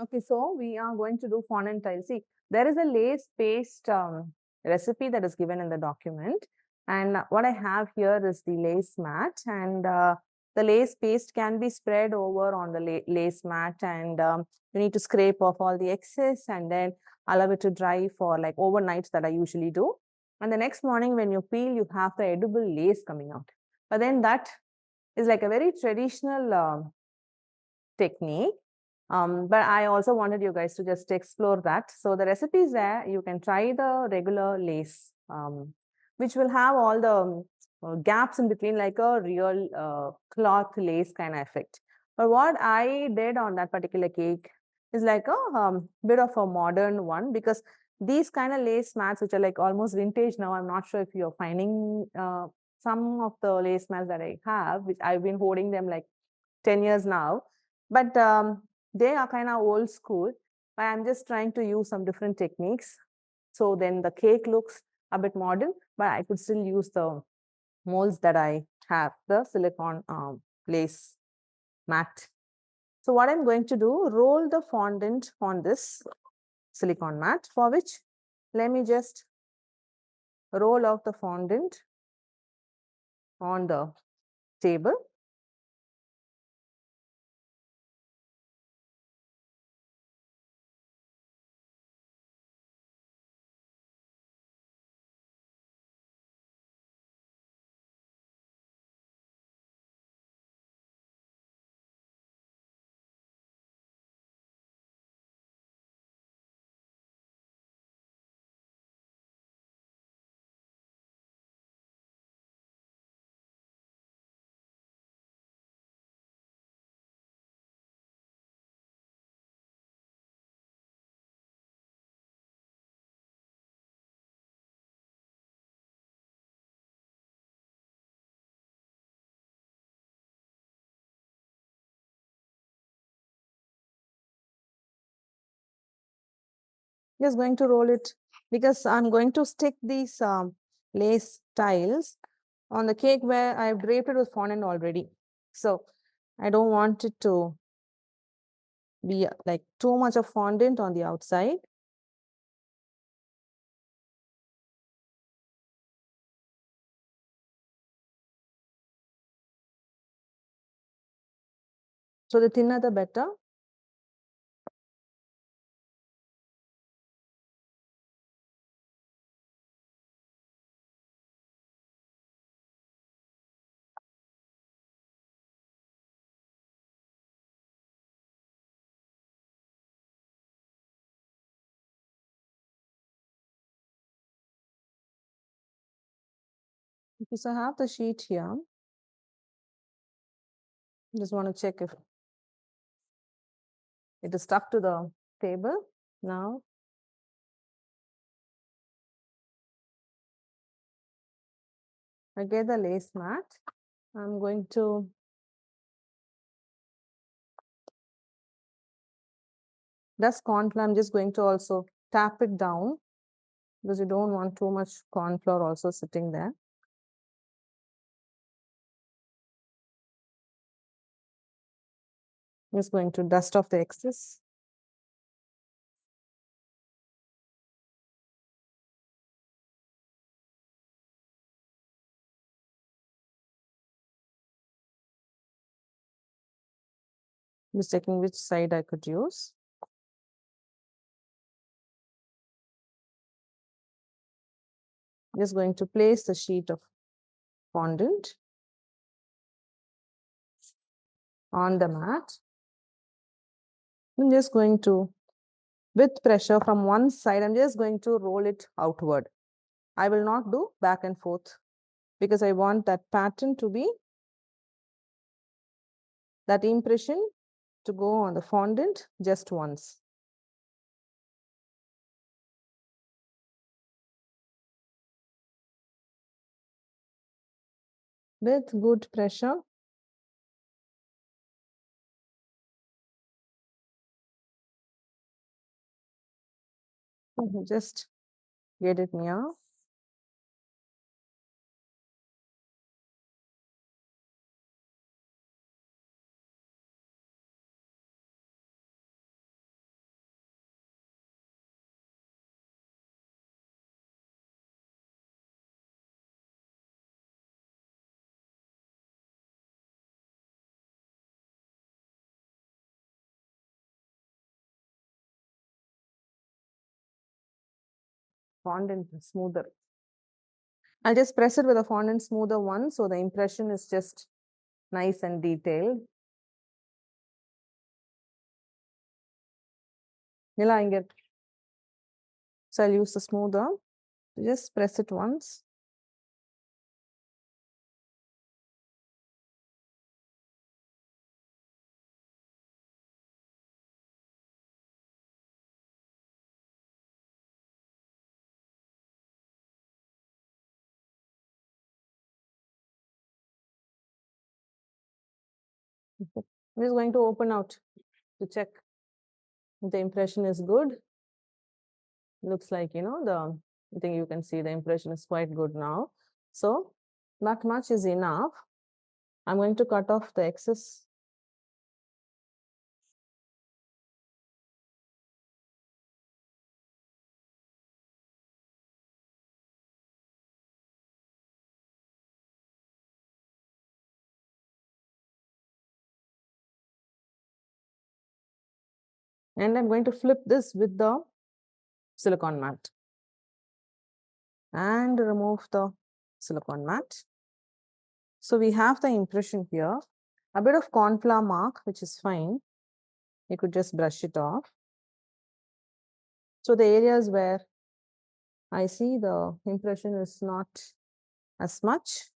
Okay, so we are going to do fondant tile. See, there is a lace paste recipe that is given in the document. And what I have here is the lace mat. And the lace paste can be spread over on the lace mat. And you need to scrape off all the excess and then allow it to dry for like overnight that I usually do. And the next morning when you peel, you have the edible lace coming out. But then that is like a very traditional technique. But I also wanted you guys to just explore that. So the recipe is there. You can try the regular lace, which will have all the gaps in between, like a real cloth lace kind of effect. But what I did on that particular cake is like a bit of a modern one, because these kind of lace mats, which are like almost vintage now, I'm not sure if you're finding some of the lace mats that I have, which I've been holding them like 10 years now. But they are kind of old school. But I'm just trying to use some different techniques. So then the cake looks a bit modern, but I could still use the molds that I have, the silicone lace mat. So what I'm going to do, roll the fondant on this silicone mat, for which let me just roll out the fondant on the table. Just going to roll it because I'm going to stick these lace tiles on the cake where I've draped it with fondant already. So I don't want it to be like too much of fondant on the outside. So the thinner the better. Okay, so I have the sheet here. Just want to check if it is stuck to the table now. I get the lace mat. I'm going to dust corn flour. I'm just going to also tap it down because you don't want too much corn flour also sitting there. I'm just going to dust off the excess. Just checking which side I could use. Just going to place the sheet of fondant on the mat. I'm just going to, with pressure from one side, I'm just going to roll it outward. I will not do back and forth because I want that pattern to be, that impression to go on the fondant just once. With good pressure. Just get it near. fondant smoother. I'll just press it with a fondant smoother one, so the impression is just nice and detailed. Nila, I get. So I'll use the smoother. Just press it once. I'm just going to open out to check if the impression is good. Looks like, I think you can see the impression is quite good now. So not much is enough. I'm going to cut off the excess. And I'm going to flip this with the silicone mat and remove the silicone mat. So we have the impression here, a bit of corn flour mark, which is fine. You could just brush it off. So the areas where I see the impression is not as much,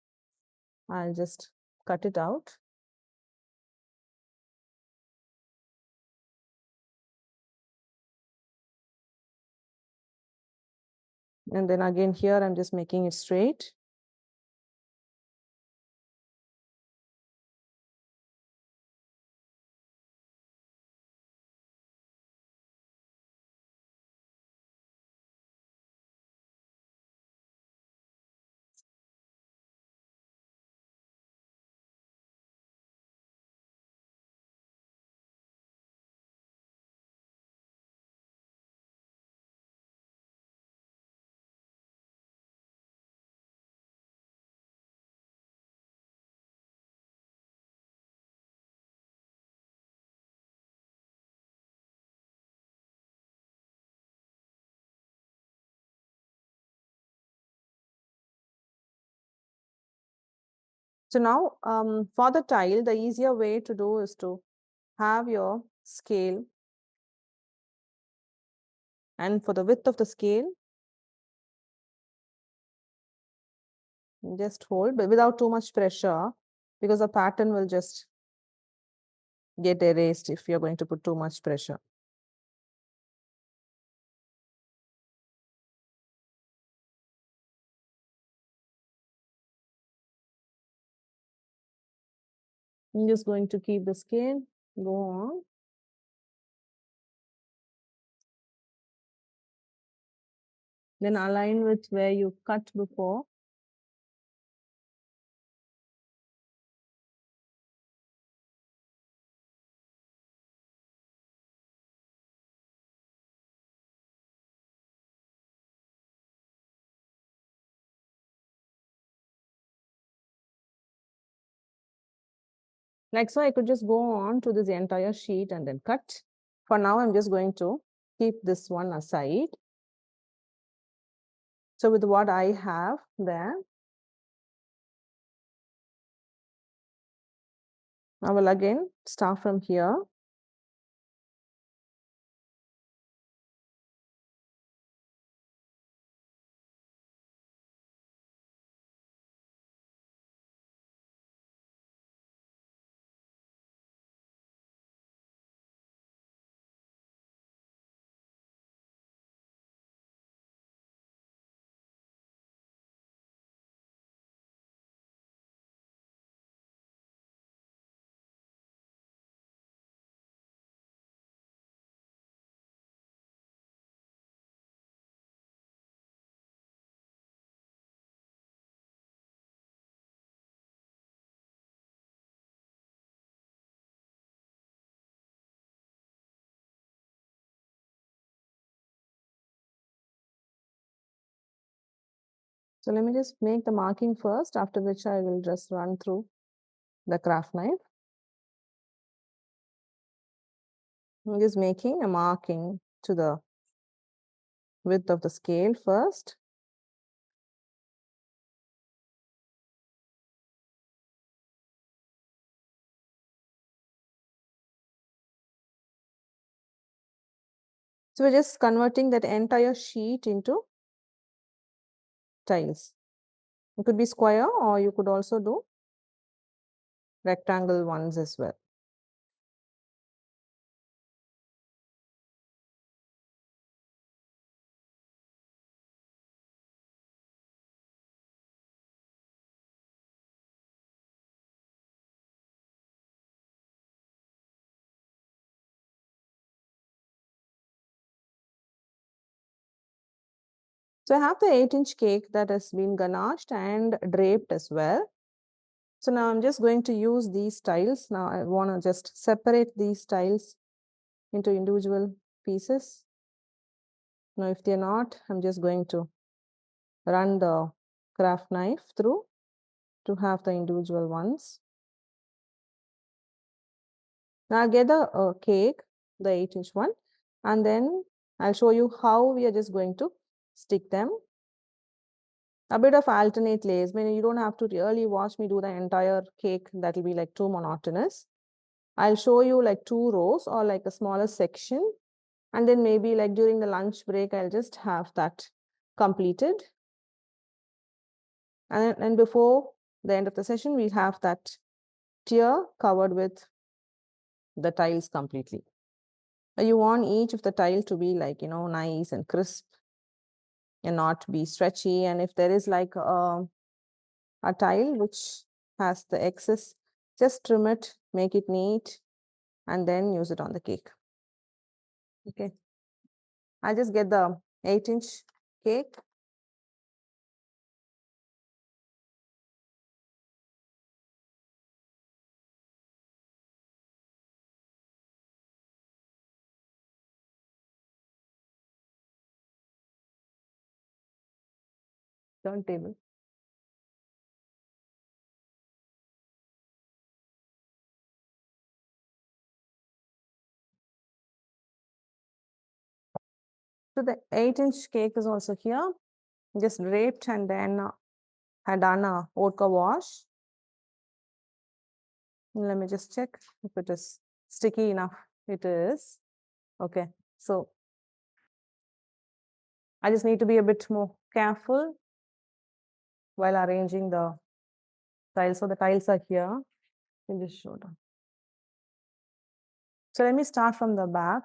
I'll just cut it out. And then again here, I'm just making it straight. So now for the tile, the easier way to do is to have your scale, and for the width of the scale, just hold, but without too much pressure, because the pattern will just get erased if you're going to put too much pressure. I'm just going to keep the scale, go on. Then align with where you cut before. Like so, I could just go on to this entire sheet and then cut. For now, I'm just going to keep this one aside. So with what I have there, I will again start from here. So let me just make the marking first, after which I will just run through the craft knife. I'm just making a marking to the width of the scale first. So we're just converting that entire sheet into tiles. It could be square, or you could also do rectangle ones as well. So I have the 8-inch cake that has been ganached and draped as well. So now I'm just going to use these tiles. Now I want to just separate these tiles into individual pieces. Now if they're not, I'm just going to run the craft knife through to have the individual ones. Now I'll get the cake, the 8-inch one, and then I'll show you how we are just going to stick them. A bit of alternate layers. I mean, you don't have to really watch me do the entire cake. That will be like too monotonous. I'll show you like 2 rows or like a smaller section. And then maybe like during the lunch break, I'll just have that completed. And before the end of the session, we have that tier covered with the tiles completely. You want each of the tile to be like, nice and crisp and not be stretchy. And if there is like a tile which has the excess, just trim it, make it neat, and then use it on the cake. Okay. I just get the 8-inch cake. Turntable. So the 8-inch cake is also here, just draped, and then had done a vodka wash. Let me just check if it is sticky enough. It is. Okay. So I just need to be a bit more careful while arranging the tiles. So the tiles are here. Let me just show them. So let me start from the back.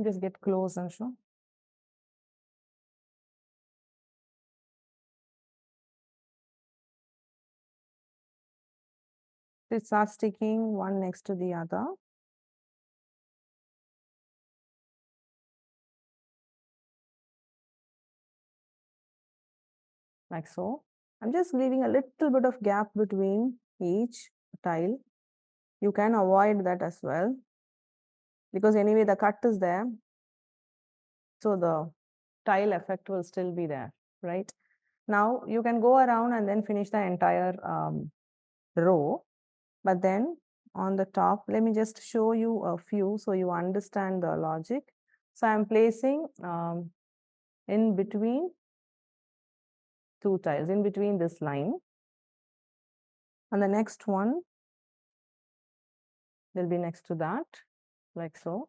Just get close and show. It starts sticking one next to the other. Like so. I'm just leaving a little bit of gap between each tile. You can avoid that as well, because anyway the cut is there. So the tile effect will still be there, right? Now you can go around and then finish the entire row. But then on the top, let me just show you a few so you understand the logic. So I'm placing in between 2 tiles, in between this line. And the next one will be next to that, like so.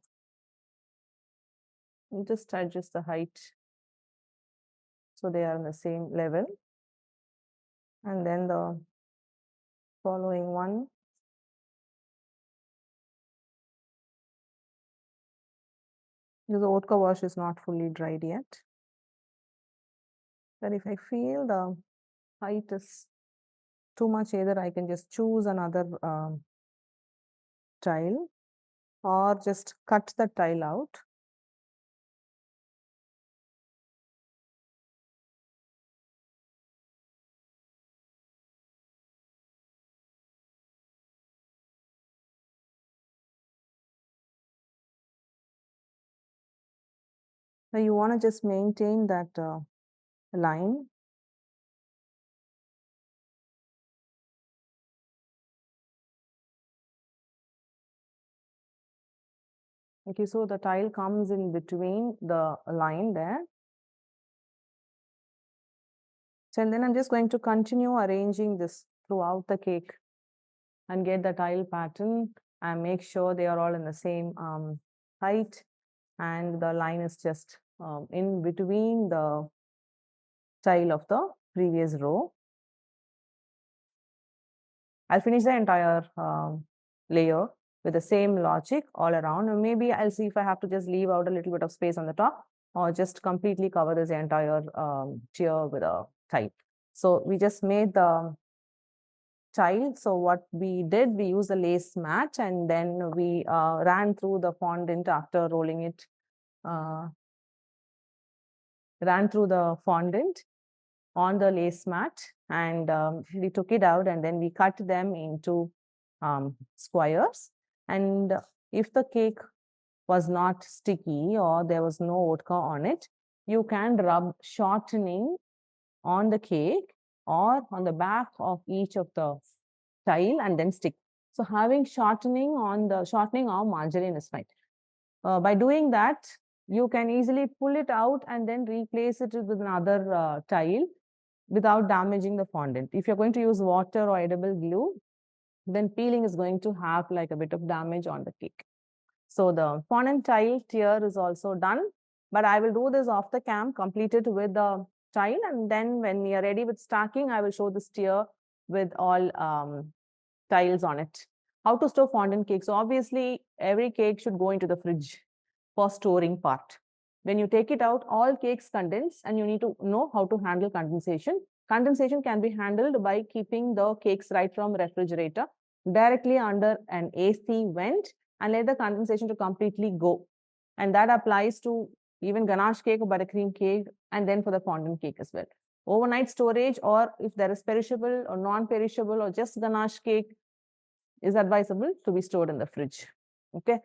You just adjust the height so they are on the same level. And then the following one. Because the vodka wash is not fully dried yet. But if I feel the height is too much, either I can just choose another tile or just cut the tile out. So you want to just maintain that line. Okay, so the tile comes in between the line there. So and then I'm just going to continue arranging this throughout the cake and get the tile pattern and make sure they are all in the same height, and the line is just in between the tile of the previous row. I'll finish the entire layer with the same logic all around. And maybe I'll see if I have to just leave out a little bit of space on the top or just completely cover this entire tier with a tile. So we just made the tile. So what we did, we used the lace mat and then we ran through the fondant after rolling it, ran through the fondant on the lace mat, and we took it out and then we cut them into squares. And if the cake was not sticky or there was no vodka on it, you can rub shortening on the cake or on the back of each of the tile and then stick. So having shortening or margarine is fine. By doing that, you can easily pull it out and then replace it with another tile without damaging the fondant. If you're going to use water or edible glue, then peeling is going to have like a bit of damage on the cake. So the fondant tile tier is also done, but I will do this off the cam, complete it with the tile, and then when we are ready with stacking, I will show this tier with all tiles on it. How to store fondant cake? So obviously, every cake should go into the fridge for storing part. When you take it out, all cakes condense, and you need to know how to handle condensation. Condensation can be handled by keeping the cakes right from refrigerator directly under an AC vent and let the condensation to completely go. And that applies to even ganache cake or buttercream cake, and then for the fondant cake as well. Overnight storage, or if there is perishable or non-perishable or just ganache cake, is advisable to be stored in the fridge. Okay,